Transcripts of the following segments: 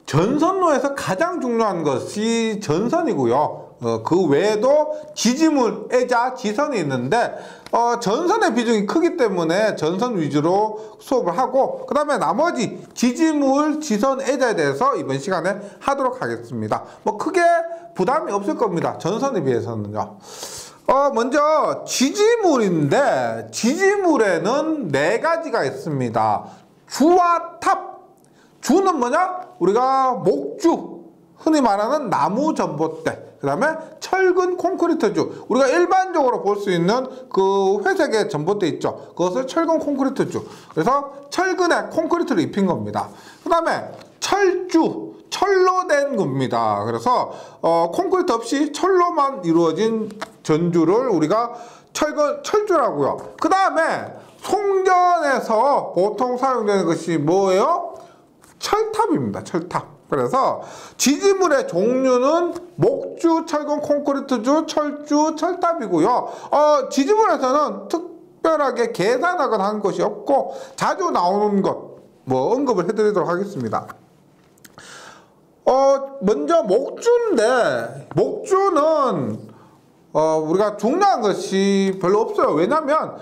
전선로에서 가장 중요한 것이 전선이고요. 그 외에도 지지물, 애자, 지선이 있는데 전선의 비중이 크기 때문에 전선 위주로 수업을 하고, 그 다음에 나머지 지지물, 지선, 애자에 대해서 이번 시간에 하도록 하겠습니다. 뭐 크게 부담이 없을 겁니다. 전선에 비해서는요. 먼저 지지물인데, 지지물에는 4가지가 있습니다. 주와 탑. 주는 뭐냐? 우리가 목주, 흔히 말하는 나무 전봇대, 그 다음에 철근 콘크리트주, 우리가 일반적으로 볼 수 있는 그 회색의 전봇대 있죠. 그것을 철근 콘크리트주. 그래서 철근에 콘크리트를 입힌 겁니다. 그 다음에 철주, 철로 된 겁니다. 그래서 콘크리트 없이 철로만 이루어진 전주를 우리가 철주라고요. 그 다음에 송전에서 보통 사용되는 것이 뭐예요? 철탑입니다. 철탑. 그래서 지지물의 종류는 목주, 철근, 콘크리트주, 철주, 철탑이고요. 지지물에서는 특별하게 계산하거나 한 것이 없고 자주 나오는 것 뭐 언급을 해드리도록 하겠습니다. 먼저 목주인데, 목주는 우리가 중요한 것이 별로 없어요. 왜냐면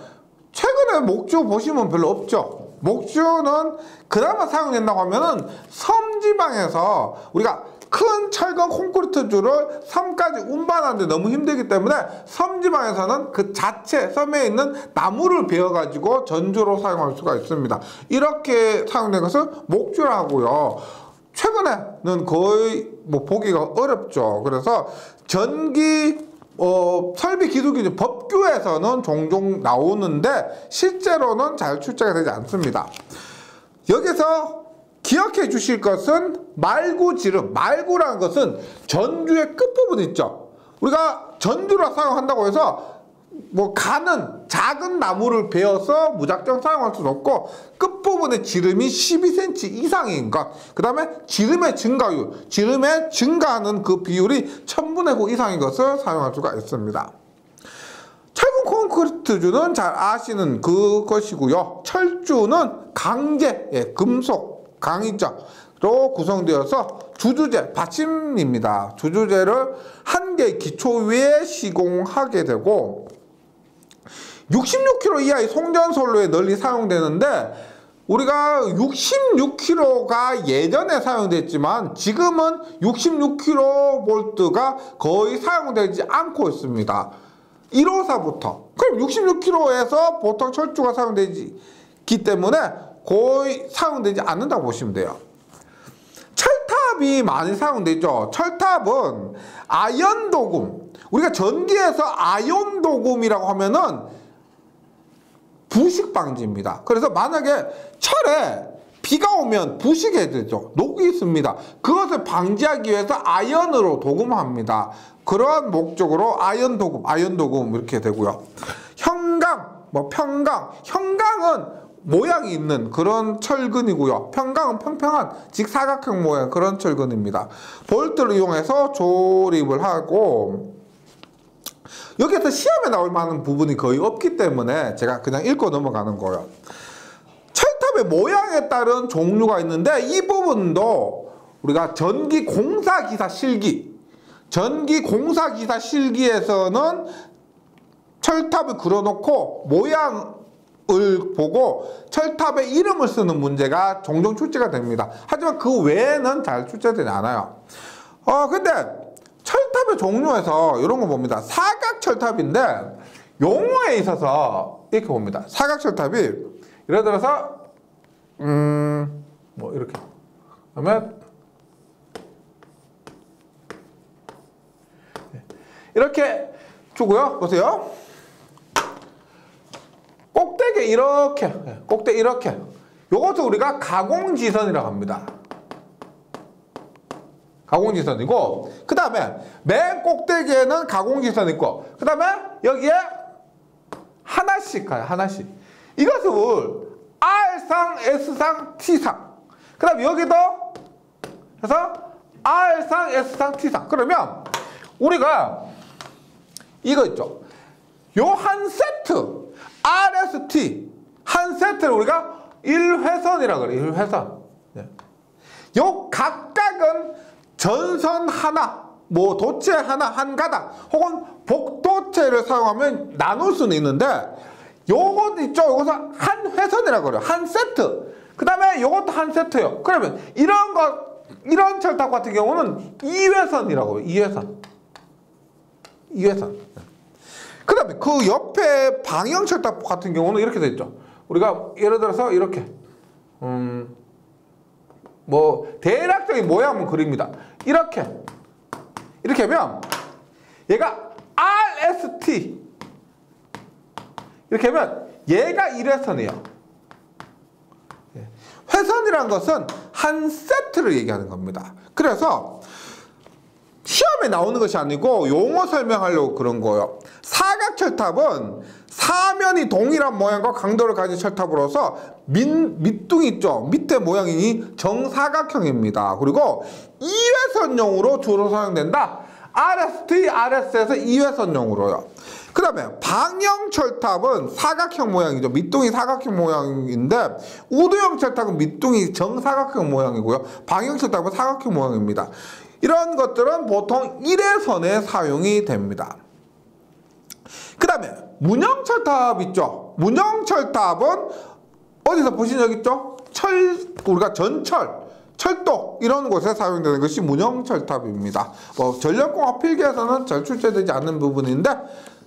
최근에 목주 보시면 별로 없죠. 목주는 그나마 사용된다고 하면은 섬지방에서 우리가 큰 철근 콘크리트주를 섬까지 운반하는데 너무 힘들기 때문에 섬지방에서는 그 자체 섬에 있는 나무를 베어 가지고 전주로 사용할 수가 있습니다. 이렇게 사용된 것을 목주라고요. 최근에는 거의 뭐 보기가 어렵죠. 그래서 전기 설비 기술 기준 법규에서는 종종 나오는데 실제로는 잘 출제가 되지 않습니다. 여기서 기억해 주실 것은 말구지름. 말구라는 것은 전주의 끝부분 있죠. 우리가 전주로 사용한다고 해서 뭐 가는 작은 나무를 베어서 무작정 사용할 수는 없고, 끝부분의 지름이 12cm 이상인 것, 그 다음에 지름의 증가율, 지름의 증가하는 그 비율이 1000분의 9 이상인 것을 사용할 수가 있습니다. 철근 콘크리트주는 잘 아시는 그것이고요. 철주는 강제, 금속, 강의자로 구성되어서 주주재, 받침입니다. 주주재를 한 개의 기초 위에 시공하게 되고 66km 이하의 송전선로에 널리 사용되는데, 우리가 66km가 예전에 사용됐지만 지금은 66kV가 거의 사용되지 않고 있습니다. 1호사부터. 그럼 66km에서 보통 철주가 사용되기 때문에 거의 사용되지 않는다고 보시면 돼요. 철탑이 많이 사용되죠. 철탑은 아연도금, 우리가 전기에서 아연도금이라고 하면은 부식 방지입니다. 그래서 만약에 철에 비가 오면 부식이 되죠. 녹이 있습니다. 그것을 방지하기 위해서 아연으로 도금합니다. 그러한 목적으로 아연도금 이렇게 되고요. 형강, 평강, 형강은 모양이 있는 그런 철근이고요. 평강은 평평한 직사각형 모양 그런 철근입니다. 볼트를 이용해서 조립을 하고, 여기에서 시험에 나올 만한 부분이 거의 없기 때문에 제가 그냥 읽고 넘어가는 거예요. 철탑의 모양에 따른 종류가 있는데, 이 부분도 우리가 전기공사기사 실기, 전기공사기사 실기에서는 철탑을 그려놓고 모양을 보고 철탑의 이름을 쓰는 문제가 종종 출제가 됩니다. 하지만 그 외에는 잘 출제되지 않아요. 근데 철탑의 종류에서 이런 거 봅니다. 사각철탑인데 용어에 있어서 이렇게 봅니다. 사각철탑이 예를 들어서 뭐 이렇게 그러면 이렇게 주고요. 보세요. 꼭대기 이렇게, 꼭대기 이렇게. 요것을 우리가 가공지선이라고 합니다. 가공지선이고, 그 다음에 맨 꼭대기에는 가공지선 있고, 그 다음에 여기에 하나씩 가요. 하나씩. 이것을 R상, S상, T상. 그 다음에 여기도 해서 R상, S상, T상. 그러면 우리가 이거 있죠. 요 한 세트 RST 한 세트를 우리가 1회선이라고 그래요. 1회선. 네. 요 각각은 전선 하나, 뭐 도체 하나 한 가닥 혹은 복도체를 사용하면 나눌 수는 있는데 요것 있죠. 요것은 한 회선이라고 그래요. 한 세트. 그 다음에 요것도 한 세트예요. 그러면 이런 철탑 같은 경우는 2회선이라고 해요. 2회선. 그 다음에 그 옆에 방형 철탑 같은 경우는 이렇게 돼 있죠. 우리가 예를 들어서 이렇게 뭐 대략적인 모양 한번 그립니다. 이렇게 하면 얘가 RST 이렇게 하면 얘가 1회선이에요. 회선이란 것은 한 세트를 얘기하는 겁니다. 그래서 시험에 나오는 것이 아니고 용어 설명하려고 그런 거예요. 사각철탑은 사면이 동일한 모양과 강도를 가진 철탑으로서 밑둥이 있죠. 밑에 모양이 정사각형입니다. 그리고 2회선용으로 주로 사용된다. RST, RS에서 2회선용으로요. 그 다음에 방형철탑은 사각형 모양이죠. 밑둥이 사각형 모양인데 우두형 철탑은 밑둥이 정사각형 모양이고요. 방형철탑은 사각형 모양입니다. 이런 것들은 보통 1회선에 사용이 됩니다. 그 다음에 문형철탑 있죠. 문형철탑은 어디서 보신 적 있죠? 우리가 철도 이런 곳에 사용되는 것이 문형철탑입니다. 전력공학 필기에서는 잘 출제되지 않는 부분인데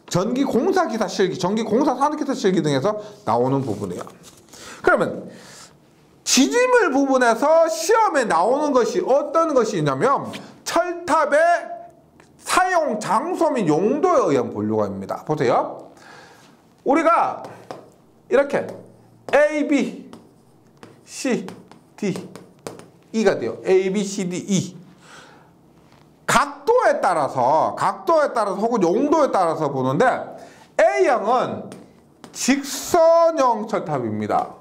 전기공사기사 실기, 전기공사 산업기사 실기 등에서 나오는 부분이에요. 그러면 지지물 부분에서 시험에 나오는 것이 어떤 것이 있냐면 철탑의 사용 장소 및 용도에 의한 분류가 있습니다. 보세요. 우리가 이렇게 A, B, C, D, E가 돼요. A, B, C, D, E. 각도에 따라서 혹은 용도에 따라서 보는데 A형은 직선형 철탑입니다.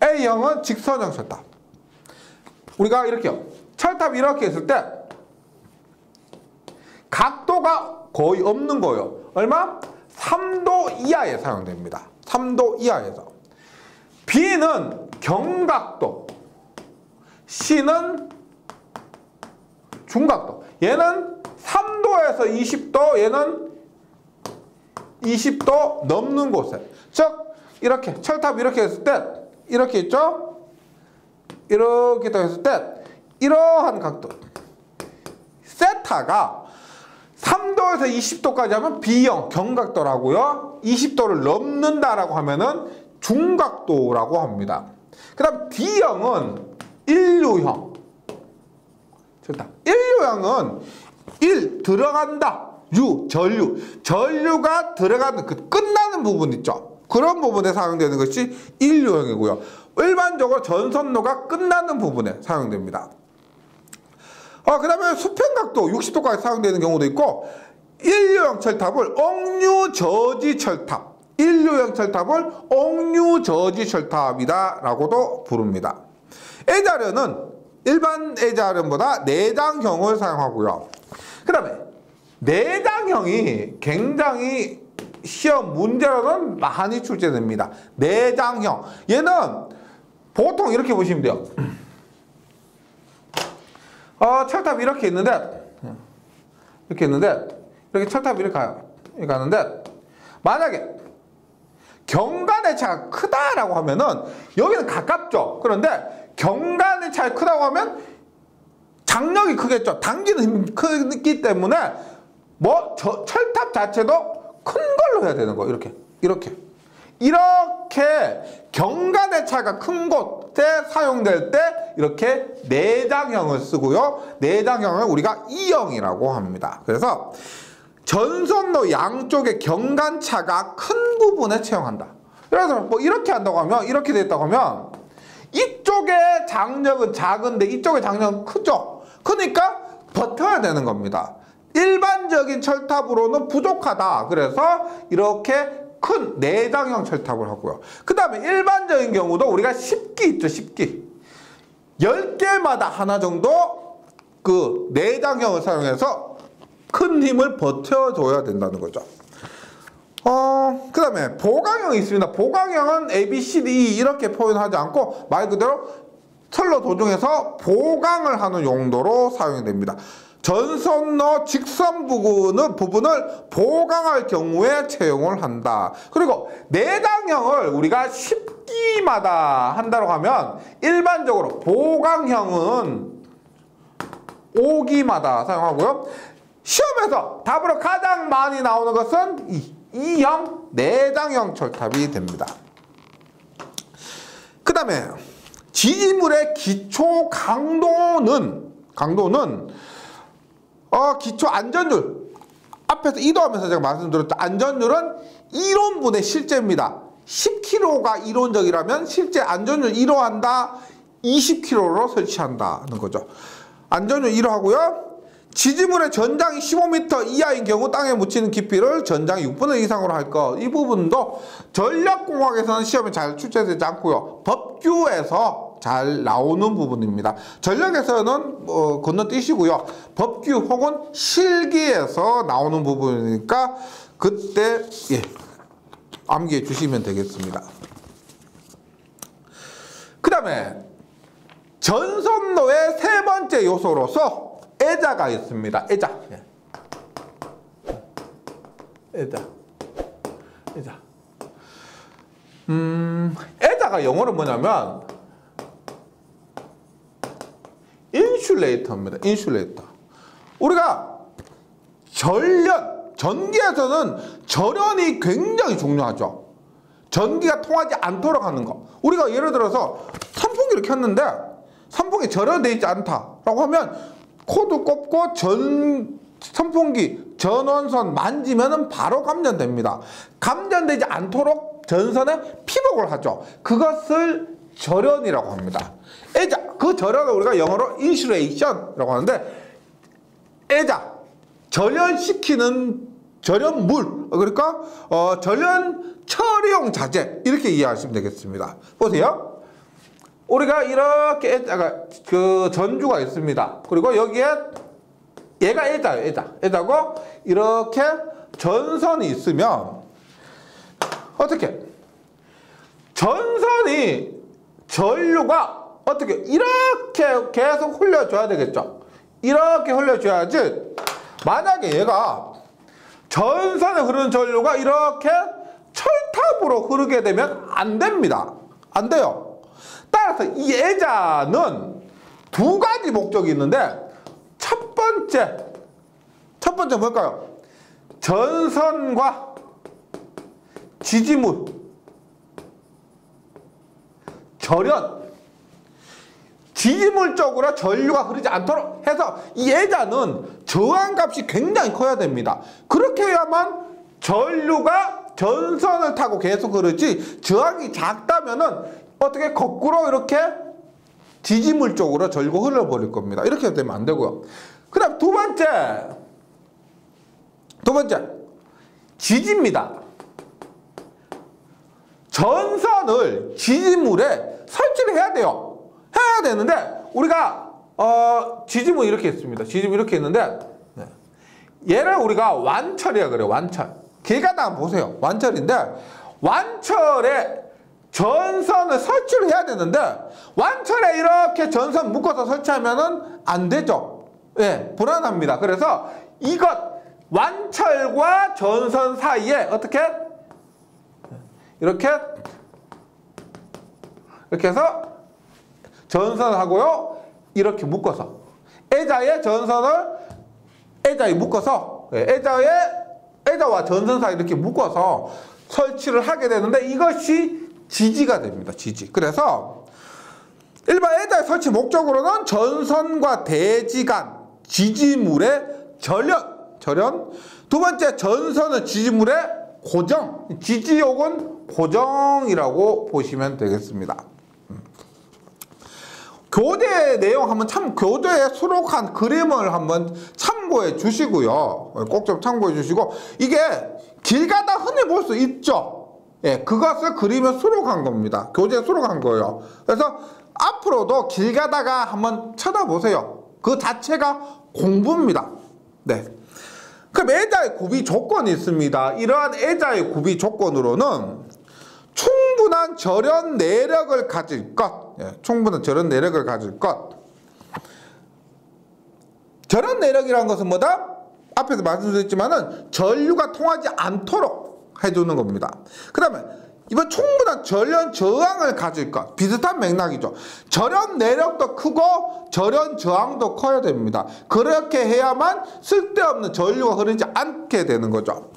A형은 직선형 철탑. 우리가 이렇게요. 철탑 이렇게 했을 때 각도가 거의 없는 거예요. 얼마? 3도 이하에 사용됩니다. 3도 이하에서. B는 경각도, C는 중각도. 얘는 3도에서 20도, 얘는 20도 넘는 곳에. 즉 이렇게 철탑 이렇게 했을 때 이렇게 있죠? 이렇게 했을 때 이러한 각도. 세타가 3도에서 20도까지 하면 B형 경각도라고요. 20도를 넘는다라고 하면은 중각도라고 합니다. 그 다음 D형은 인류형. 인류형은 1. 들어간다. 전류가 들어가는 그 끝나는 부분 있죠. 그런 부분에 사용되는 것이 인류형이고요. 일반적으로 전선로가 끝나는 부분에 사용됩니다. 그 다음에 수평각도 60도까지 사용되는 경우도 있고 인류형 철탑을 억류저지 철탑, 인류형 철탑을 억류저지 철탑이다 라고도 부릅니다. A자료는 일반 A자료보다 내장형을 사용하고요. 그 다음에 내장형이 굉장히 시험 문제로는 많이 출제됩니다. 내장형. 얘는 보통 이렇게 보시면 돼요. 철탑이 이렇게 있는데 이렇게 철탑이 이렇게 가요. 이렇게 가는데 만약에 경관의 차가 크다라고 하면은 여기는 가깝죠. 그런데 경관의 차가 크다고 하면 장력이 크겠죠. 당기는 힘이 크기 때문에 철탑 자체도 큰 걸로 해야 되는 거예요. 이렇게 경관의 차가 큰 곳에 사용될 때 이렇게 내장형을 쓰고요. 내장형을 우리가 E형이라고 합니다. 그래서 전선로 양쪽의 경관차가 큰 부분에 채용한다. 그래서 이렇게 한다고 하면 이렇게 됐다고 하면 이쪽의 장력은 작은데 이쪽의 장력은 크죠. 그러니까 버텨야 되는 겁니다. 일반적인 철탑으로는 부족하다. 그래서 이렇게 큰 내장형 철탑을 하고요. 그 다음에 일반적인 경우도 우리가 10기 있죠. 10기. 10개마다 하나 정도 그 내장형을 사용해서 큰 힘을 버텨줘야 된다는 거죠. 그 다음에 보강형이 있습니다. 보강형은 A, B, C, D, E 이렇게 표현하지 않고 말 그대로 철로 도중해서 보강을 하는 용도로 사용이 됩니다. 전선로 직선 부분을 보강할 경우에 채용을 한다. 그리고 내장형을 우리가 10기마다 한다고 하면 일반적으로 보강형은 5기마다 사용하고요. 시험에서 답으로 가장 많이 나오는 것은 2형 내장형 철탑이 됩니다. 그 다음에 지지물의 기초 강도는 기초 안전율, 앞에서 이도하면서 제가 말씀드렸던 안전율은 이론분의 실제입니다. 10kg가 이론적이라면 실제 안전율 1호한다, 20kg로 설치한다는 거죠. 안전율 1호 하고요. 지지물의 전장이 15m 이하인 경우 땅에 묻히는 깊이를 전장이 6분의 이상으로 할 것. 이 부분도 전력공학에서는 시험에 잘 출제되지 않고요. 법규에서 잘 나오는 부분입니다. 전력에서는 건너뛰시고요. 법규 혹은 실기에서 나오는 부분이니까 그때 암기해 주시면 되겠습니다. 그 다음에 전선로의 세 번째 요소로서 애자가 있습니다. 애자. 애자가 영어로 뭐냐면 인슐레이터입니다. 인슐레이터. 우리가 전기에서는 절연이 굉장히 중요하죠. 전기가 통하지 않도록 하는 거. 우리가 예를 들어서 선풍기를 켰는데 선풍기 절연되어 있지 않다라고 하면 코드 꼽고 선풍기 전원선 만지면은 바로 감전됩니다. 감전되지 않도록 전선에 피복을 하죠. 그것을 절연이라고 합니다. 애자, 그 절연을 우리가 영어로 인슐레이션이라고 하는데, 애자, 절연시키는 절연물, 그러니까 절연 처리용 자재, 이렇게 이해하시면 되겠습니다. 보세요. 우리가 이렇게 애자가 전주가 있습니다. 그리고 여기에 얘가 애자예요. 애자고 이렇게 전선이 있으면 어떻게 전선이 전류가 어떻게 이렇게 계속 흘려줘야 되겠죠. 이렇게 흘려줘야지. 만약에 얘가 전선에 흐르는 전류가 이렇게 철탑으로 흐르게 되면 안 됩니다. 안 돼요. 따라서 이 애자는 두 가지 목적이 있는데 첫 번째 뭘까요? 전선과 지지물, 절연, 지지물 쪽으로 전류가 흐르지 않도록 해서 이 애자는 저항값이 굉장히 커야 됩니다. 그렇게 해야만 전류가 전선을 타고 계속 흐르지, 저항이 작다면은 어떻게 거꾸로 이렇게 지지물 쪽으로 전류가 흘러버릴 겁니다. 이렇게 되면 안 되고요. 그 다음 두 번째 지지입니다. 전선을 지지물에 설치를 해야 돼요. 해야 되는데 우리가 지지물 이렇게 있습니다. 지지물 이렇게 있는데 얘를 우리가 완철이라 그래요. 완철. 길가다 한번 보세요. 완철인데 완철에 전선을 설치를 해야 되는데 완철에 이렇게 전선 묶어서 설치하면은 안 되죠. 불안합니다. 그래서 이것 완철과 전선 사이에 어떻게 이렇게 해서 전선을 하고요. 이렇게 묶어서 애자에 묶어서 애자와 전선 사이 이렇게 묶어서 설치를 하게 되는데 이것이 지지가 됩니다. 지지. 그래서 일반 애자의 설치 목적으로는 전선과 대지 간 지지물의 절연. 두 번째, 전선은 지지물의 고정. 지지욕은 고정이라고 보시면 되겠습니다. 교재 내용 한번 교재에 수록한 그림을 한번 참고해 주시고요. 꼭 좀 참고해 주시고, 이게 길 가다 흔히 볼 수 있죠. 그것을 그림에 수록한 겁니다. 교재에 수록한 거예요. 그래서 앞으로도 길 가다가 한번 쳐다보세요. 그 자체가 공부입니다. 그럼 애자의 구비 조건이 있습니다. 이러한 애자의 구비 조건으로는 충분한 충분한 절연 내력을 가질 것. 예, 충분한 절연 내력을 가질 것. 절연 내력이라는 것은 뭐다? 앞에서 말씀드렸지만은 전류가 통하지 않도록 해주는 겁니다. 그 다음에 이번 충분한 절연 저항을 가질 것. 비슷한 맥락이죠. 절연 내력도 크고 절연 저항도 커야 됩니다. 그렇게 해야만 쓸데없는 전류가 흐르지 않게 되는 거죠.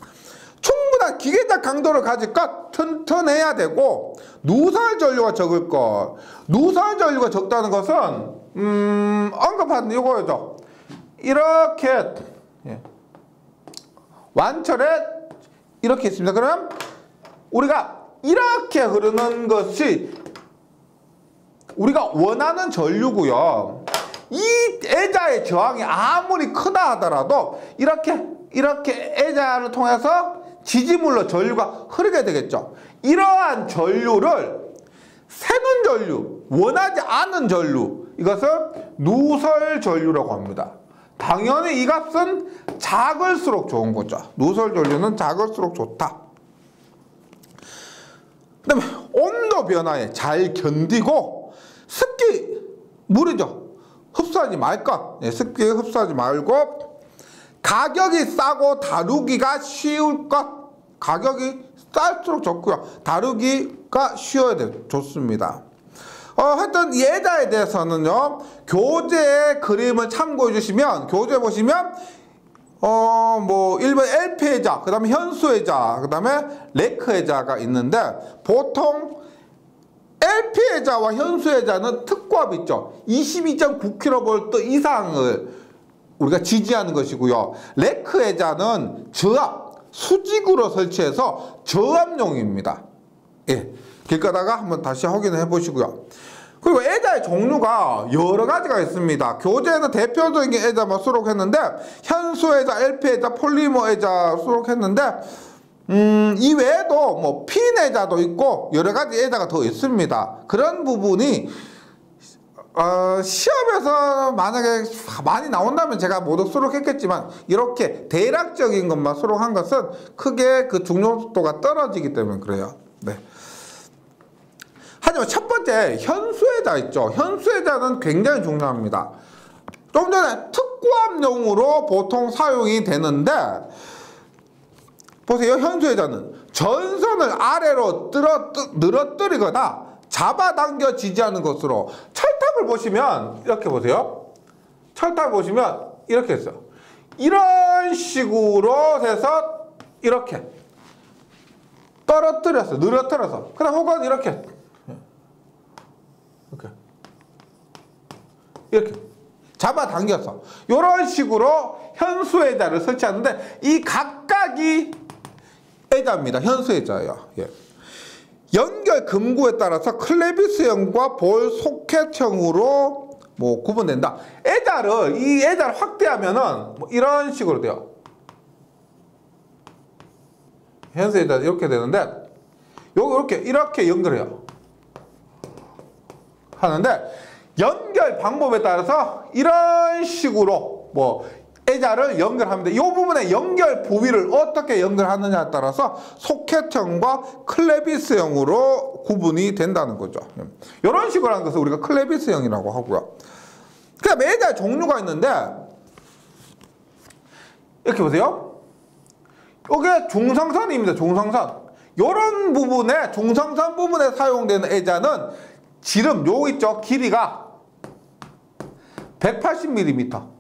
충분한 기계적 강도를 가질 것. 튼튼해야 되고 누설 전류가 적을 것. 누설 전류가 적다는 것은 언급한 이거죠. 이렇게 완철에 이렇게 있습니다. 그럼 우리가 이렇게 흐르는 것이 우리가 원하는 전류고요. 이 애자의 저항이 아무리 크다 하더라도 이렇게 애자를 통해서 지지물로 전류가 흐르게 되겠죠. 이러한 전류를 새는 전류, 원하지 않은 전류, 이것을 누설 전류라고 합니다. 당연히 이 값은 작을수록 좋은 거죠. 누설 전류는 작을수록 좋다. 그 다음에 온도 변화에 잘 견디고 습기, 물이죠. 흡수하지 말 것. 습기 흡수하지 말고 가격이 싸고 다루기가 쉬울 것. 가격이 쌀수록 좋고요. 다루기가 쉬워야 좋습니다. 하여튼 이 애자에 대해서는요, 교재 그림을 참고해 주시면, 교재 보시면 일본 LP 애자, 그 다음에 현수 애자, 그 다음에 레크 애자가 있는데, 보통 LP 애자와 현수 애자는 특고압 있죠. 22.9kV 이상을 우리가 지지하는 것이고요. 레크 애자는 저압, 수직으로 설치해서 저압용입니다. 예. 길 가다가 한번 다시 확인해 보시고요. 그리고 애자의 종류가 여러 가지가 있습니다. 교재에는 대표적인 애자만 수록했는데, 현수 애자, LP 애자, 폴리머 애자 수록했는데, 이 외에도 뭐 핀 애자도 있고 여러 가지 애자가 더 있습니다. 그런 부분이 시험에서 만약에 많이 나온다면 제가 모두 수록했겠지만, 이렇게 대략적인 것만 수록한 것은 크게 그 중요도가 떨어지기 때문에 그래요. 네. 하지만 첫 번째 현수애자 있죠. 현수애자는 굉장히 중요합니다. 좀 전에 특고압용으로 보통 사용이 되는데, 보세요. 현수애자는 전선을 아래로 늘어뜨리거나 잡아당겨 지지하는 것으로, 철탑을 보시면 이렇게 보세요. 철탑 보시면 이렇게 했어요. 이런 식으로 해서 이렇게 떨어뜨렸어요. 늘어뜨려서. 그다음 혹은 이렇게 잡아당겨서 이런 식으로 현수애자를 설치하는데, 이 각각이 애자입니다. 현수애자예요. 예. 연결 금구에 따라서 클레비스형과 볼 소켓형으로 구분된다. 이 애자를 확대하면은 이런 식으로 돼요. 현수애자 이렇게 되는데, 이렇게 연결해요. 하는데, 연결 방법에 따라서 이런 식으로 애자를 연결합니다. 이 부분의 연결 부위를 어떻게 연결하느냐에 따라서 소켓형과 클레비스형으로 구분이 된다는 거죠. 이런 식으로 하는 것을 우리가 클레비스형이라고 하고요. 그 다음에 애자의 종류가 있는데, 이렇게 보세요. 이게 중성선입니다. 중성선. 이런 부분에, 중성선 부분에 사용되는 애자는 지름, 요 있죠. 길이가 180mm.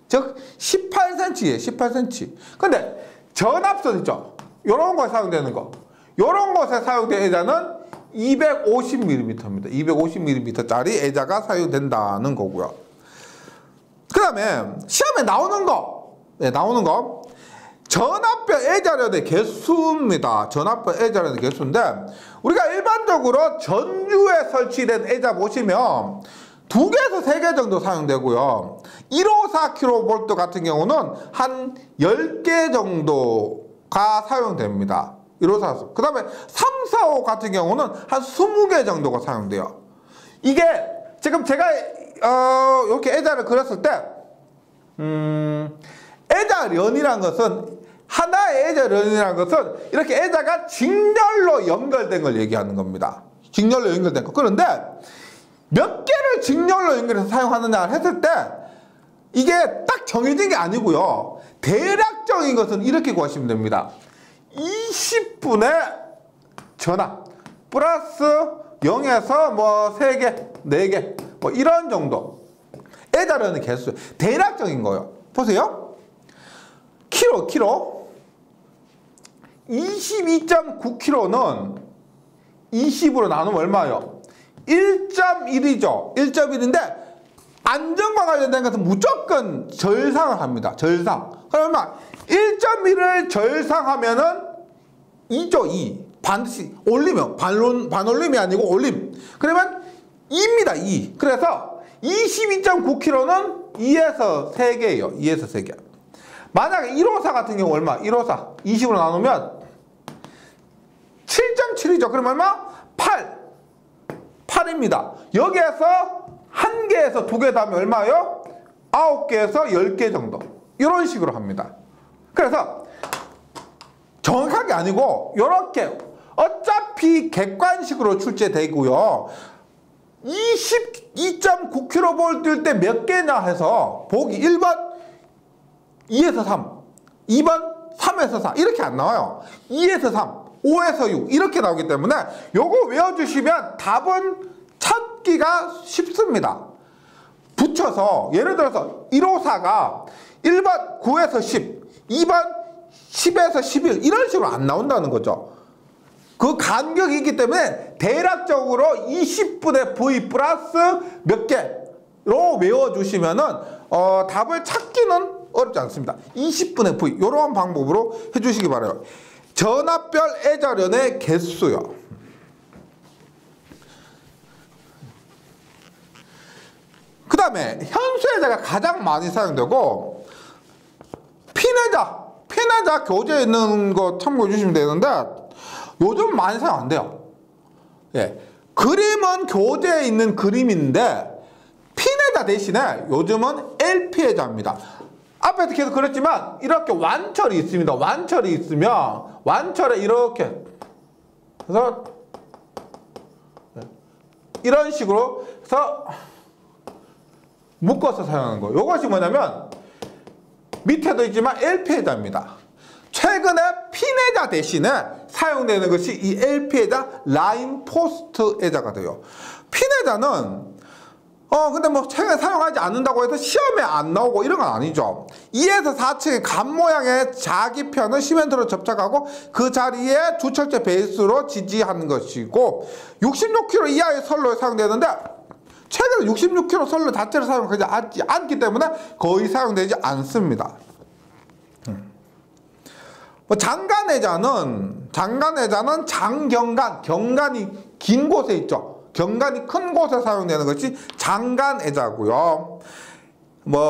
즉 18cm예요. 18cm. 근데 전압선 있죠. 요런 거에 사용되는 거. 요런 것에 사용된 애자는 250mm입니다. 250mm짜리 애자가 사용된다는 거고요. 그 다음에 시험에 나오는 거. 전압별 애자련의 개수입니다. 전압별 애자련의 개수인데, 우리가 일반적으로 전류에 설치된 애자 보시면 2개에서 3개 정도 사용되고요. 154kV 같은 경우는 한 10개 정도가 사용됩니다. 154. 그 다음에 345 같은 경우는 한 20개 정도가 사용돼요. 이게 지금 제가 이렇게 애자를 그렸을 때 애자련이라는 것은 하나의 애자련이라는 것은 이렇게 애자가 직렬로 연결된 걸 얘기하는 겁니다. 직렬로 연결된 거. 그런데 몇 개를 직렬로 연결해서 사용하느냐 했을 때 이게 딱 정해진 게 아니고요. 대략적인 것은 이렇게 구하시면 됩니다. 20분의 전압 플러스 0에서 뭐 3개, 4개 뭐 이런 정도 애자련의 개수 대략적인 거예요. 보세요. 키로 22.9kg는 20으로 나누면 얼마예요? 1.1이죠. 1.1인데 안전과 관련된 것은 무조건 절상을 합니다. 절상. 그러면 1.1을 절상하면은 2죠. 2. 반드시 올리면 반올림이 아니고 올림. 그러면 2입니다. 2. 그래서 22.9kg는 2에서 3개예요. 2에서 3개. 만약에 154 같은 경우 얼마? 154. 20으로 나누면 7.7이죠. 그럼 얼마? 8입니다. 여기에서 1개에서 2개 다음에 얼마예요? 9개에서 10개 정도. 이런 식으로 합니다. 그래서 정확하게 아니고 이렇게 어차피 객관식으로 출제되고요. 22.9kV 뛸 때 몇 개냐 해서 보기 1번 2에서 3, 2번 3에서 4 이렇게 안 나와요. 2에서 3, 5에서 6 이렇게 나오기 때문에 요거 외워주시면 답은 찾기가 쉽습니다. 붙여서 예를 들어서 154가 1번 9에서 10, 2번 10에서 11 이런 식으로 안 나온다는 거죠. 그 간격이 있기 때문에 대략적으로 20분의 V 플러스 몇 개로 외워주시면은 답을 찾기는 어렵지 않습니다. 20분의 V 이런 방법으로 해주시기 바라요. 전압별 애자련의 개수요. 그 다음에 현수애자가 가장 많이 사용되고 핀애자 교재에 있는 거 참고해 주시면 되는데 요즘 많이 사용 안 돼요. 예. 그림은 교재에 있는 그림인데 핀애자 대신에 요즘은 LP애자입니다. 앞에서 계속 그랬지만 이렇게 완철이 있습니다. 완철이 있으면 완철에 이렇게 그래서 이런 식으로 해서 묶어서 사용하는 거예요. 이것이 뭐냐면 밑에도 있지만 LP애자입니다. 최근에 핀애자 대신에 사용되는 것이 이 LP애자 라인 포스트 애자가 돼요. 핀애자는 근데 뭐 최근에 사용하지 않는다고 해서 시험에 안 나오고 이런 건 아니죠. 2에서 4층의 간 모양의 자기편을 시멘트로 접착하고 그 자리에 주철제 베이스로 지지하는 것이고 66kg 이하의 선로에 사용되는데 최근에 66kg 선로 자체를 사용하지 않기 때문에 거의 사용되지 않습니다. 장간애자는 경간이 긴 곳에 있죠. 경간이 큰 곳에 사용되는 것이 장간애자고요.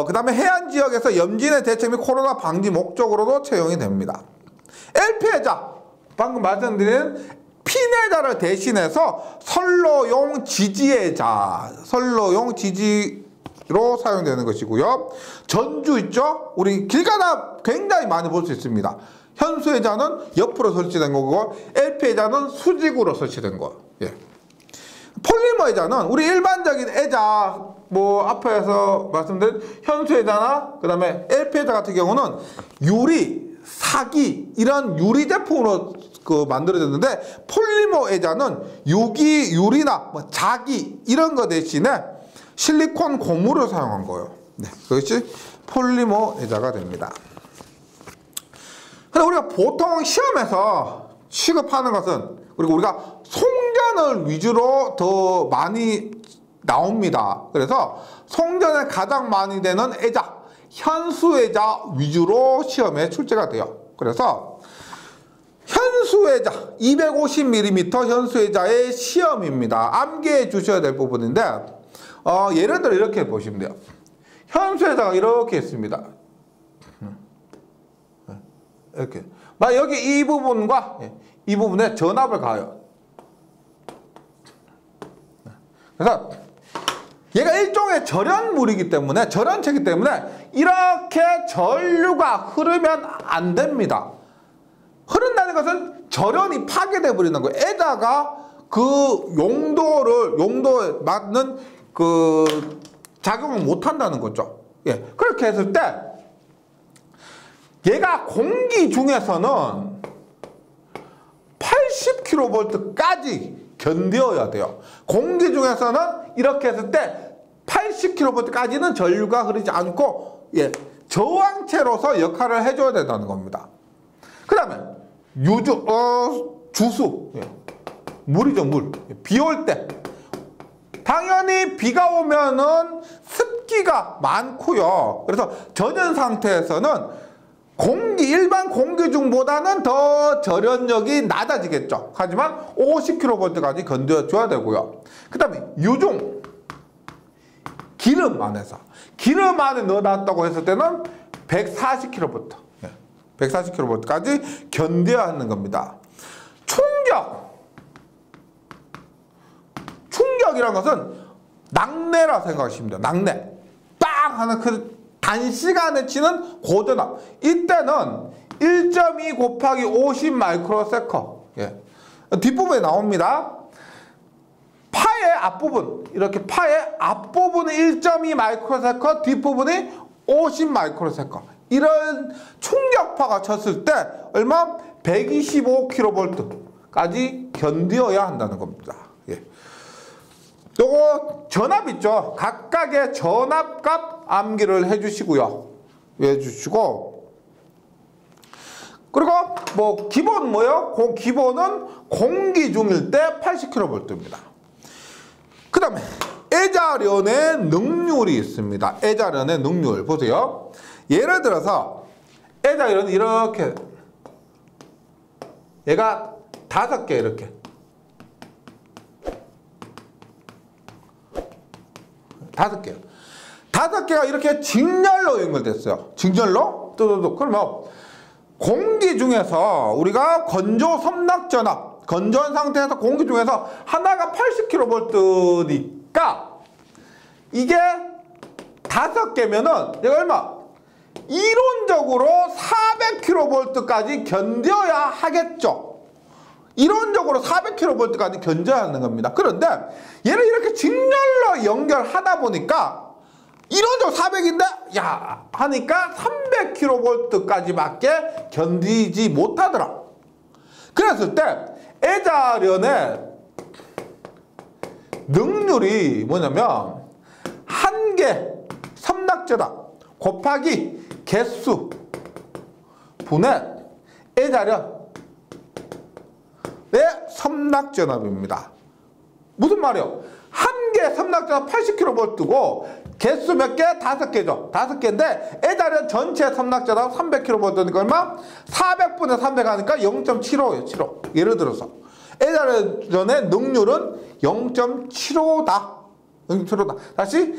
그 다음에 해안 지역에서 염진의 대책 및 코로나 방지 목적으로도 채용이 됩니다. LP애자, 방금 말씀드린 핀애자를 대신해서 선로용 지지애자, 선로용 지지로 사용되는 것이고요. 전주 있죠? 우리 길 가다 굉장히 많이 볼 수 있습니다. 현수애자는 옆으로 설치된 거고 LP애자는 수직으로 설치된 거. 예. 폴리머 애자는 우리 일반적인 애자 앞에서 말씀드린 현수애자나 그 다음에 LP애자 같은 경우는 유리, 사기 이런 유리 제품으로 만들어졌는데 폴리머 애자는 유기, 유리나 자기 이런 거 대신에 실리콘 고무를 사용한 거예요. 네, 그것이 폴리머 애자가 됩니다. 근데 우리가 보통 시험에서 취급하는 것은 우리가 송전을 위주로 더 많이 나옵니다. 그래서 송전에 가장 많이 되는 애자, 현수애자 위주로 시험에 출제가 돼요. 그래서 현수애자 250mm 현수애자의 시험입니다. 암기해 주셔야 될 부분인데 예를 들어 이렇게 보시면 돼요. 현수애자가 이렇게 있습니다. 이렇게 여기 이 부분과 이 부분에 전압을 가해요. 그래서 얘가 일종의 절연물이기 때문에, 절연체이기 때문에 이렇게 전류가 흐르면 안 됩니다. 흐른다는 것은 절연이 파괴돼 버리는 거예요. 에다가 그 용도에 맞는 그 작용을 못 한다는 거죠. 예. 그렇게 했을 때 얘가 공기 중에서는 80kV까지 견뎌야 돼요. 공기 중에서는 이렇게 했을 때 80kV까지는 전류가 흐르지 않고, 예, 저항체로서 역할을 해줘야 된다는 겁니다. 그 다음에 주수, 예, 물이죠, 물. 비 올 때 당연히 비가 오면은 습기가 많고요. 그래서 저전 상태에서는 일반 공기 중보다는 더 절연력이 낮아지겠죠. 하지만 50kV까지 견뎌줘야 되고요. 그 다음에 유중, 기름 안에서. 기름 안에 넣어놨다고 했을 때는 140kV, 140kV까지 견뎌야 하는 겁니다. 충격이라는 것은 낙뢰라 생각하시면 돼요. 낙뢰. 빵! 하는 그 단시간에 치는 고전압. 이때는 1.2 곱하기 50 마이크로세컨. 예. 뒷부분에 나옵니다. 파의 앞부분, 이렇게 파의 앞부분이 1.2 마이크로세컨, 뒷부분이 50 마이크로세컨. 이런 충격파가 쳤을 때 얼마? 125kV까지 견뎌야 한다는 겁니다. 예. 요거 전압 있죠. 각각의 전압값 암기를 해주시고요. 해주시고, 그리고 뭐 기본 뭐요? 기본은 공기 중일 때 80kV입니다. 그 다음에 애자련의 능률이 있습니다. 애자련의 능률 보세요. 예를 들어서 애자련은 이렇게, 얘가 5개 이렇게 5개요. 5개가 이렇게 직렬로 연결됐어요. 직렬로? 뚜두두. 그러면 공기 중에서 우리가 건조 섬락전압, 건조한 상태에서 공기 중에서 하나가 80kV니까 이게 5개면은 얘가 얼마? 이론적으로 400kV까지 견뎌야 하겠죠. 이론적으로 400kV까지 견뎌야 하는 겁니다. 그런데 얘를 이렇게 직렬로 연결하다 보니까 이론적으로 400인데 야 하니까 300kV까지밖에 견디지 못하더라. 그랬을 때 애자련의 능률이 뭐냐면 1개 섬락전압 곱하기 개수 분의 애자련 섬락전압입니다. 무슨 말이요? 1개 섬락전압 80kV고 개수 몇 개? 5개죠. 5개인데 애자련 전체 섬락전압 300kV니까 얼마? 400분의 300 하니까 0.75예요. 75. 예를 들어서 애자련의 능률은 0.75다. 0.75다. 다시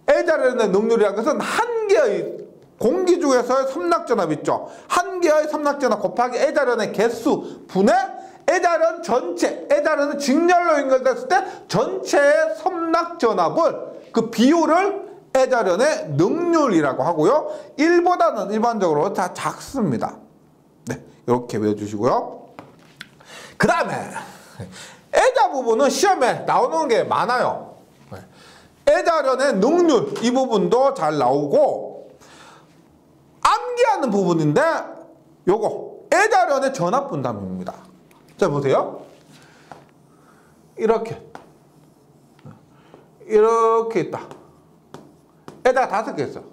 애자련의 능률이라는 것은 1개의 공기 중에서의 섬락전압 있죠. 1개의 섬락전압 곱하기 애자련의 개수 분의 애자련 전체, 애자련은 직렬로 연결됐을 때 전체의 섬락전압을, 그 비율을 애자련의 능률이라고 하고요. 1보다는 일반적으로 다 작습니다. 네, 이렇게 외워주시고요. 그 다음에 애자 부분은 시험에 나오는 게 많아요. 애자련의 능률, 이 부분도 잘 나오고, 암기하는 부분인데 요거 애자련의 전압분담입니다. 자 보세요. 이렇게 있다. 에다가 5개 있어요.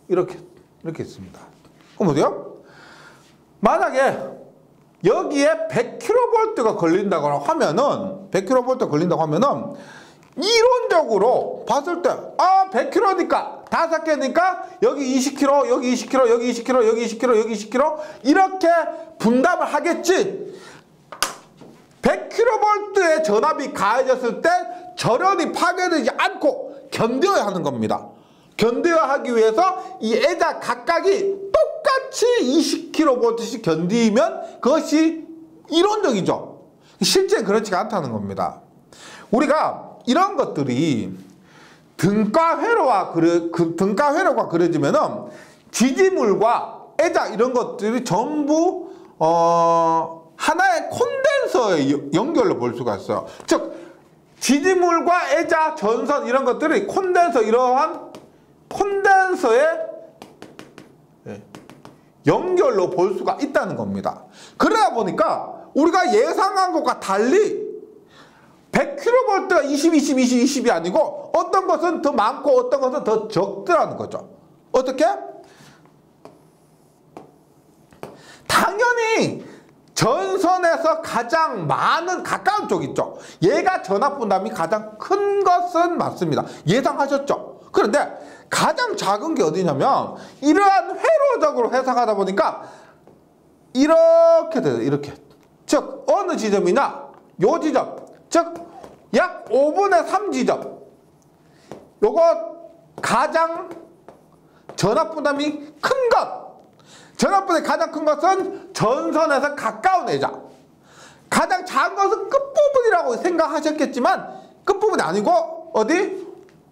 이렇게 있습니다. 그럼 보세요. 만약에 여기에 100kV가 걸린다고 하면은, 100kV 걸린다고 하면은 이론적으로 봤을 때 100kV니까 5개니까 여기 20kV, 여기 20kV, 여기 20kV, 여기 20kV, 여기 20kV 이렇게 분담을 하겠지. 100kV의 전압이 가해졌을 때 절연이 파괴되지 않고 견뎌야 하는 겁니다. 견뎌야 하기 위해서 이 애자 각각이 똑같이 20kV씩 견디면 그것이 이론적이죠. 실제 그렇지가 않다는 겁니다. 우리가 이런 것들이 등가회로가 그려지면은 지지물과 애자 이런 것들이 전부 하나의 콘덴서의 연결로 볼 수가 있어요. 즉 지지물과 애자, 전선 이런 것들이 콘덴서, 이러한 콘덴서의 연결로 볼 수가 있다는 겁니다. 그러다 보니까 우리가 예상한 것과 달리 100kV가 20이 아니고 어떤 것은 더 많고 어떤 것은 더 적더라는 거죠. 어떻게? 당연히 전선에서 가장 많은 가까운 쪽 있죠. 얘가 전압 분담이 가장 큰 것은 맞습니다. 예상하셨죠? 그런데 가장 작은 게 어디냐면 이러한 회로적으로 해석하다 보니까 이렇게 돼요. 이렇게. 즉 어느 지점이냐? 요 지점. 즉 약 5분의 3 지점. 요거 가장 전압 분담이 큰 것. 전압 분담이 가장 큰 것은 전선에서 가까운 애자. 가장 작은 것은 끝부분이라고 생각하셨겠지만 끝부분이 아니고 어디?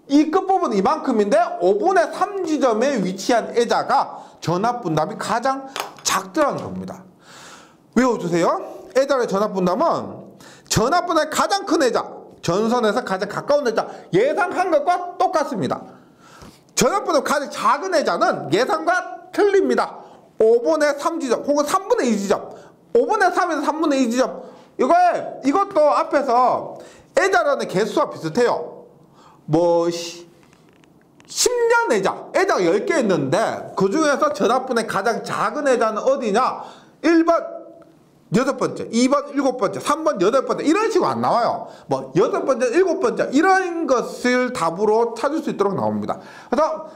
이 끝부분 이만큼인데 5분의 3 지점에 위치한 애자가 전압 분담이 가장 작더라는 겁니다. 외워주세요. 애자의 전압 분담은 전압 분담이 가장 큰 애자, 전선에서 가장 가까운 애자, 예상한 것과 똑같습니다. 전압 분담이 가장 작은 애자는 예상과 틀립니다. 5분의 3 지점 혹은 3분의 2 지점, 5분의 3에서 3분의 2 지점. 이것도 앞에서 애자라는 개수와 비슷해요. 뭐 10년 애자가 10개 있는데 그 중에서 전압분의 가장 작은 애자는 어디냐? 1번 6번째, 2번 7번째, 3번 8번째 이런 식으로 안 나와요. 뭐 8번째, 7번째 이런 것을 답으로 찾을 수 있도록 나옵니다. 그래서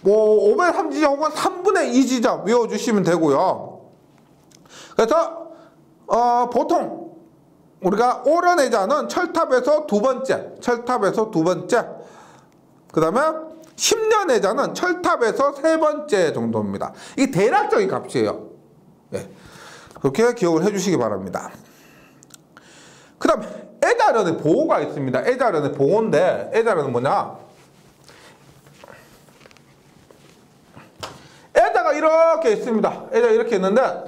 뭐 5분의 3 지점 혹은 3분의 2 지점 외워주시면 되고요. 그래서 보통 우리가 오른 애자는 철탑에서 두 번째, 그 다음에 10년 애자는 철탑에서 세 번째 정도입니다. 이게 대략적인 값이에요. 네. 그렇게 기억을 해주시기 바랍니다. 그 다음에 애자련의 보호가 있습니다. 애자련의 보호인데 애자련은 뭐냐? 애자가 이렇게 있습니다. 애자가 이렇게 있는데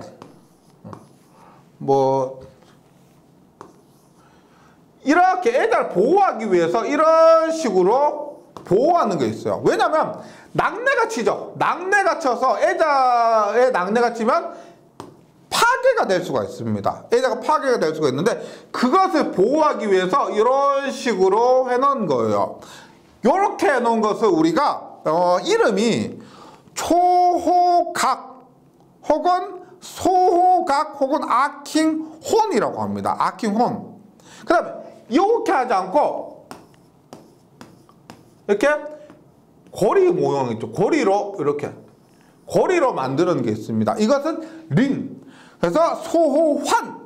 뭐 이렇게 애자를 보호하기 위해서 이런 식으로 보호하는 게 있어요. 왜냐면 낙내가 치죠. 낙내가 쳐서 애자에 낙내가 치면 파괴가 될 수가 있습니다. 애자가 파괴가 될 수가 있는데 그것을 보호하기 위해서 이런 식으로 해놓은 거예요. 이렇게 해놓은 것을 우리가 이름이 초호각 혹은 소호각 혹은 아킹혼이라고 합니다. 아킹혼. 그 다음에 이렇게 하지 않고 이렇게 고리 모양 있죠. 고리로 이렇게 고리로 만드는 게 있습니다. 이것은 링. 그래서 소호환,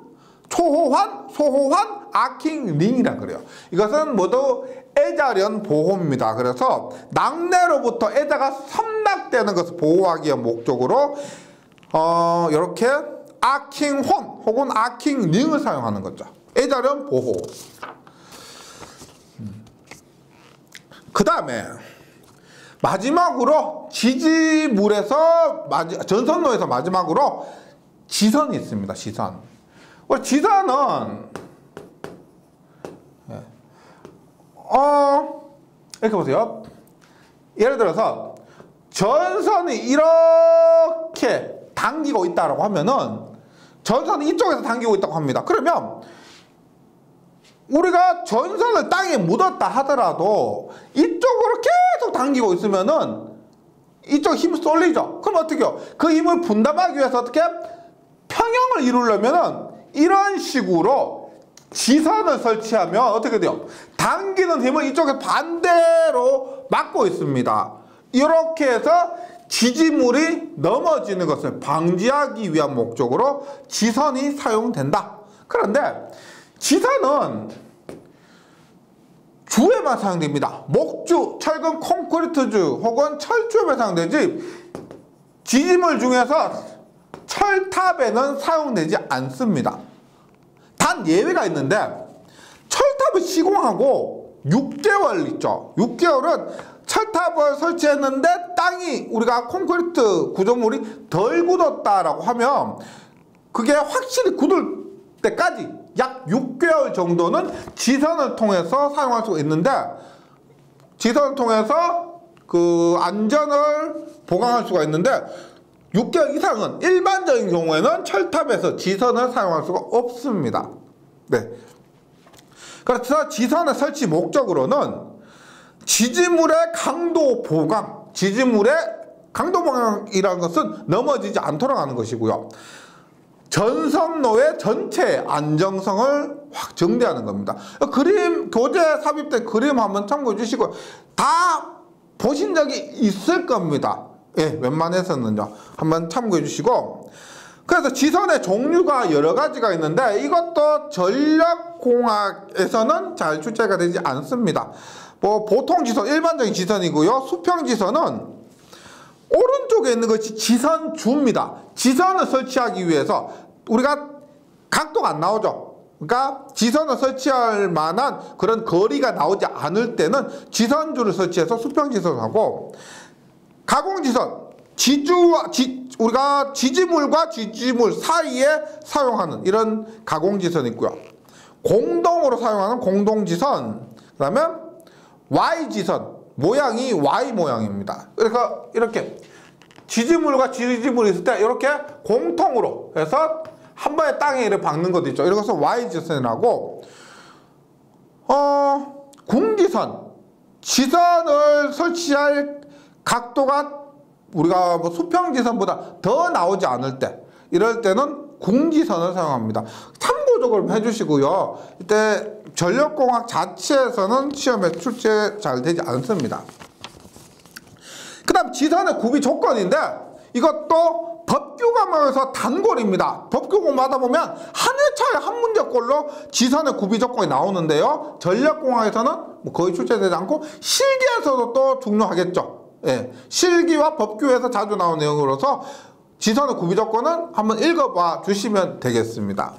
아킹 링이라 그래요. 이것은 모두 애자련 보호입니다. 그래서 낙내로부터 애자가 섬낙되는 것을 보호하기 위한 목적으로 이렇게 아킹혼 혹은 아킹 링을 사용하는 거죠. 애자련 보호. 그 다음에 마지막으로 지지물에서 전선로에서 마지막으로 지선이 있습니다. 지선. 지선은 이렇게 보세요. 예를 들어서 전선이 이렇게 당기고 있다라고 하면은 전선이 이쪽에서 당기고 있다고 합니다. 그러면 우리가 전선을 땅에 묻었다 하더라도 이쪽으로 계속 당기고 있으면은 이쪽 힘이 쏠리죠. 그럼 어떻게 해요? 그 힘을 분담하기 위해서 어떻게 평형을 이루려면은 이런 식으로 지선을 설치하면 어떻게 돼요? 당기는 힘을 이쪽에 반대로 막고 있습니다. 이렇게 해서 지지물이 넘어지는 것을 방지하기 위한 목적으로 지선이 사용된다. 그런데 지선은 주에만 사용됩니다. 목주, 철근 콘크리트주 혹은 철주에만 사용되지 지지물 중에서 철탑에는 사용되지 않습니다. 단 예외가 있는데 철탑을 시공하고 6개월 있죠. 6개월은 철탑을 설치했는데 땅이 우리가 콘크리트 구조물이 덜 굳었다라고 하면 그게 확실히 굳을 때까지 약 6개월 정도는 지선을 통해서 사용할 수가 있는데, 지선을 통해서 그 안전을 보강할 수가 있는데 6개월 이상은 일반적인 경우에는 철탑에서 지선을 사용할 수가 없습니다. 네. 그래서 지선의 설치 목적으로는 지지물의 강도 보강, 지지물의 강도 보강이라는 것은 넘어지지 않도록 하는 것이고요. 전선로의 전체 안정성을 확 증대하는 겁니다. 그림, 교재 삽입된 그림 한번 참고해 주시고, 다 보신 적이 있을 겁니다. 예, 웬만해서는요. 한번 참고해 주시고. 그래서 지선의 종류가 여러 가지가 있는데 이것도 전력공학에서는 잘 출제가 되지 않습니다. 뭐 보통 지선, 일반적인 지선이고요. 수평 지선은 오른쪽에 있는 것이 지선주입니다. 지선을 설치하기 위해서 우리가 각도가 안 나오죠. 그러니까 지선을 설치할 만한 그런 거리가 나오지 않을 때는 지선주를 설치해서 수평 지선을 하고, 가공지선, 우리가 지지물과 지지물 사이에 사용하는 이런 가공지선이 있고요. 공동으로 사용하는 공동지선, 그 다음에 Y지선, 모양이 Y 모양입니다. 그래서 이렇게 지지물과 지지물이 있을 때 이렇게 공통으로 해서 한 번에 땅에 이렇게 박는 것도 있죠. 이것을 Y지선이라고. 궁지선, 지선을 설치할 각도가 우리가 뭐 수평지선보다 더 나오지 않을 때, 이럴 때는 궁지선을 사용합니다. 참고적으로 해주시고요. 이때 전력공학 자체에서는 시험에 출제 잘 되지 않습니다. 그 다음 지선의 구비 조건인데 이것도 법규과목에서 단골입니다. 법규공부하다 보면 한 회차에 한 문제꼴로 지선의 구비 조건이 나오는데요. 전력공학에서는 뭐 거의 출제되지 않고 실기에서도 또 중요하겠죠. 예, 실기와 법규에서 자주 나오는 내용으로서 지선의 구비 조건은 한번 읽어봐 주시면 되겠습니다.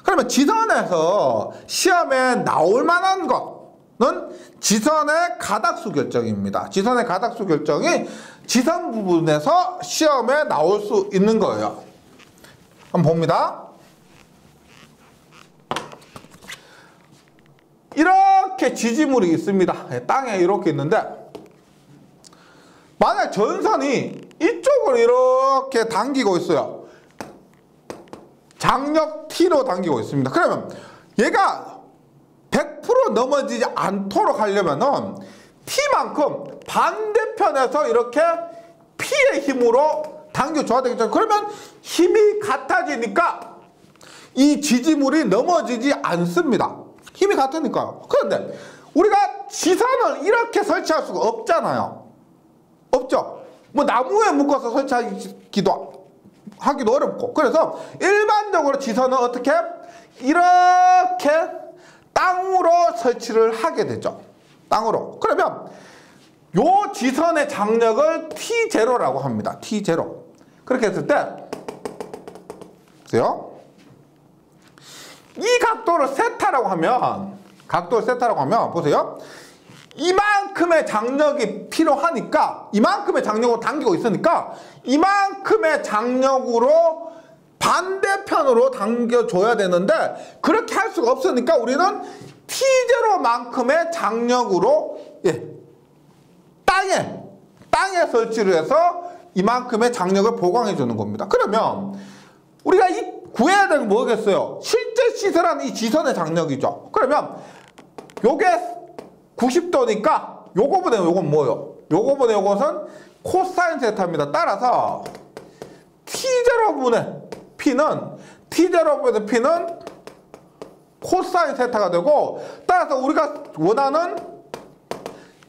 그러면 지선에서 시험에 나올 만한 것은 지선의 가닥수 결정입니다. 지선의 가닥수 결정이 지선 부분에서 시험에 나올 수 있는 거예요. 한번 봅니다. 이렇게 지지물이 있습니다. 땅에 이렇게 있는데 만약 전선이 이쪽으로 이렇게 당기고 있어요. 장력 T로 당기고 있습니다. 그러면 얘가 100% 넘어지지 않도록 하려면은 T만큼 반대편에서 이렇게 P의 힘으로 당겨줘야 되겠죠. 그러면 힘이 같아지니까 이 지지물이 넘어지지 않습니다. 힘이 같으니까요. 그런데 우리가 지선을 이렇게 설치할 수가 없잖아요. 없죠. 뭐 나무에 묶어서 설치하기도 하기도 어렵고. 그래서 일반적으로 지선은 어떻게? 이렇게 땅으로 설치를 하게 되죠. 땅으로. 그러면 요 지선의 장력을 T0라고 합니다. T0. 그렇게 했을 때 보세요. 이 각도를 세타라고 하면, 보세요. 이만큼의 장력이 필요하니까, 이만큼의 장력으로 당기고 있으니까 이만큼의 장력으로 반대편으로 당겨줘야 되는데 그렇게 할 수가 없으니까 우리는 T0만큼의 장력으로 땅에 설치를 해서 이만큼의 장력을 보강해 주는 겁니다. 그러면 우리가 구해야 되는 게 뭐겠어요? 실제 시설한 이 지선의 장력이죠. 그러면 요게 90도니까 요거보다 요건 뭐예요? 요거보다 요것은 코사인 세타입니다. 따라서 T0분의 P는 코사인 세타가 되고, 따라서 우리가 원하는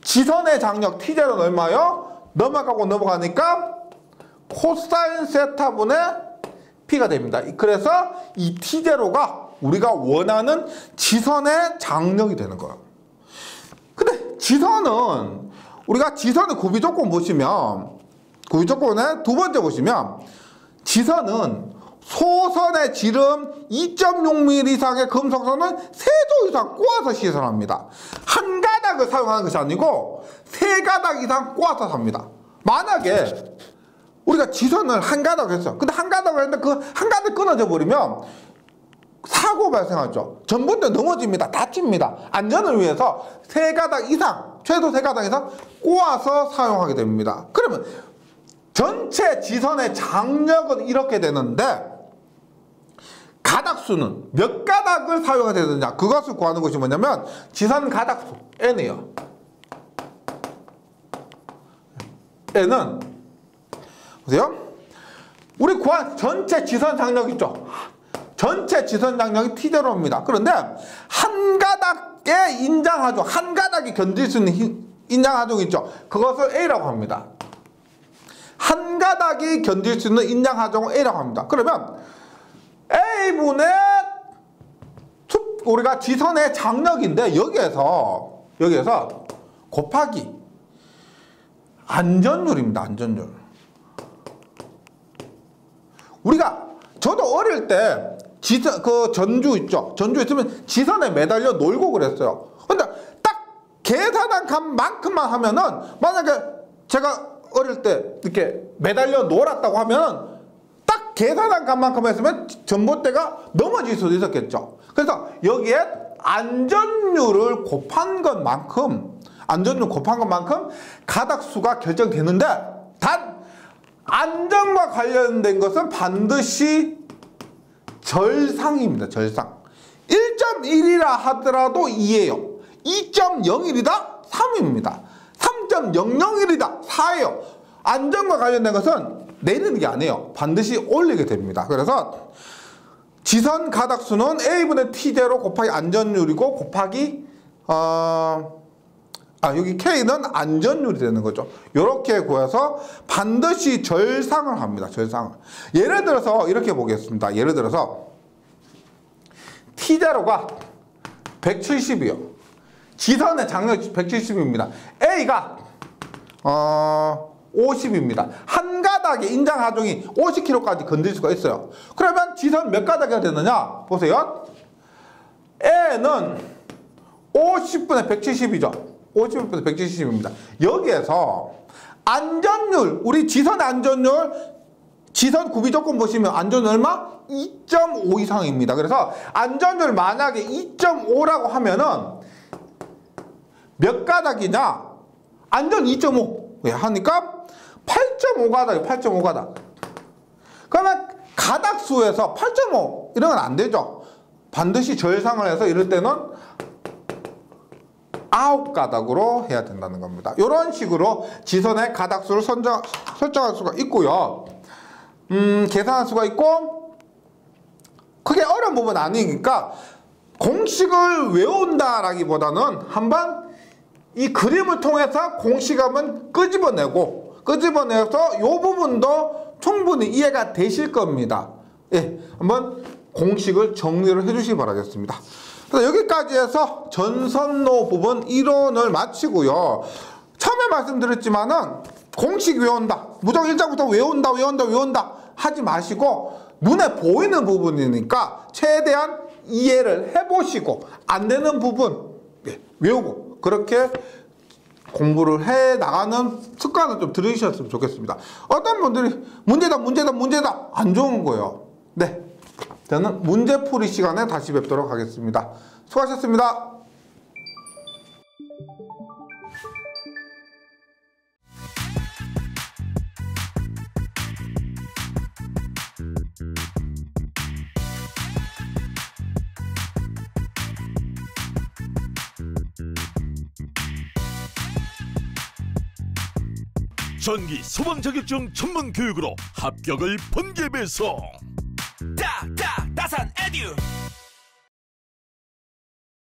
지선의 장력 T0는 얼마요? 넘어가니까 코사인 세타분의 P가 됩니다. 그래서 이 T0가 우리가 원하는 지선의 장력이 되는 거예요. 근데 지선은 우리가 지선의 구비 조건 보시면, 구비 조건의 두 번째 보시면, 지선은 소선의 지름 2.6mm 이상의 금속선을 3조 이상 꼬아서 시선합니다. 한 가지 가닥을 사용하는 것이 아니고 3가닥 이상 꼬아서 삽니다. 만약에 우리가 지선을 한 가닥 했어. 근데 한 가닥을 했는데 그 한 가닥 끊어져 버리면 사고 발생하죠. 전봇대 넘어집니다. 다칩니다. 안전을 위해서 3가닥 이상, 최소 3가닥 이상 꼬아서 사용하게 됩니다. 그러면 전체 지선의 장력은 이렇게 되는데 가닥수는 몇 가닥을 사용해야 되느냐, 그것을 구하는 것이 뭐냐면 지선 가닥수 n이에요. n은 보세요. 우리 구한 전체 지선 장력 있죠. 전체 지선 장력이 T제로입니다. 그런데 한 가닥의 인장하중, 한 가닥이 견딜 수 있는 인장하중 있죠. 그것을 A라고 합니다. 한 가닥이 견딜 수 있는 인장하중을 A라고 합니다. 그러면 A분의 우리가 지선의 장력인데 여기에서 곱하기 안전율입니다. 안전율. 우리가 저도 어릴 때 지선 그 전주 있죠. 전주 있으면 지선에 매달려 놀고 그랬어요. 근데 딱 계산한 값만큼만 하면은, 만약에 제가 어릴 때 이렇게 매달려 놀았다고 하면 딱 계산한 값만큼 했으면 전봇대가 넘어질 수도 있었겠죠. 그래서 여기에 안전율을 곱한 것만큼, 안전율 곱한 것만큼 가닥수가 결정되는데, 단 안전과 관련된 것은 반드시 절상입니다. 절상. 1.1이라 하더라도 2예요. 2.01이다 3입니다. 3.001이다 4예요. 안전과 관련된 것은 내리는 게 아니에요. 반드시 올리게 됩니다. 그래서 지선 가닥수는 A분의 T제로 곱하기 안전율이고 곱하기 여기 K는 안전율이 되는 거죠. 이렇게 구해서 반드시 절상을 합니다. 절상을. 예를 들어서 이렇게 보겠습니다. 예를 들어서 T제로가 170이요. 지선의 장력이 170입니다. A가 50입니다. 한 가닥의 인장 하중이 50kg까지 건들 수가 있어요. 그러면 지선 몇 가닥이 되느냐? 보세요. A는 50분의 170이죠. 50분의 170입니다. 여기에서 안전율, 우리 지선의 안전율, 지선 구비 조건 보시면 안전율 얼마? 2.5 이상입니다. 그래서 안전율 만약에 2.5라고 하면은 몇 가닥이냐? 안전 2.5 하니까 8.5가닥이에요. 8.5가닥. 그러면 가닥수에서 8.5 이런 건 안 되죠. 반드시 절상을 해서 이럴 때는 9가닥으로 해야 된다는 겁니다. 이런 식으로 지선의 가닥수를 설정할 수가 있고요. 계산할 수가 있고, 크게 어려운 부분은 아니니까 공식을 외운다라기보다는 한번 이 그림을 통해서 공식 한번 끄집어내서 이 부분도 충분히 이해가 되실 겁니다. 예, 한번 공식을 정리를 해주시기 바라겠습니다. 그래서 여기까지 해서 전선로 부분 이론을 마치고요. 처음에 말씀드렸지만은 공식 외운다, 무조건 1장부터 외운다 하지 마시고 눈에 보이는 부분이니까 최대한 이해를 해보시고 안 되는 부분 외우고 그렇게 공부를 해 나가는 습관을 좀 들으셨으면 좋겠습니다. 어떤 분들이 문제다 안 좋은 거예요. 네, 저는 문제풀이 시간에 다시 뵙도록 하겠습니다. 수고하셨습니다. 전기 소방 자격증 전문 교육으로 합격을 번개 배송. 다산 에듀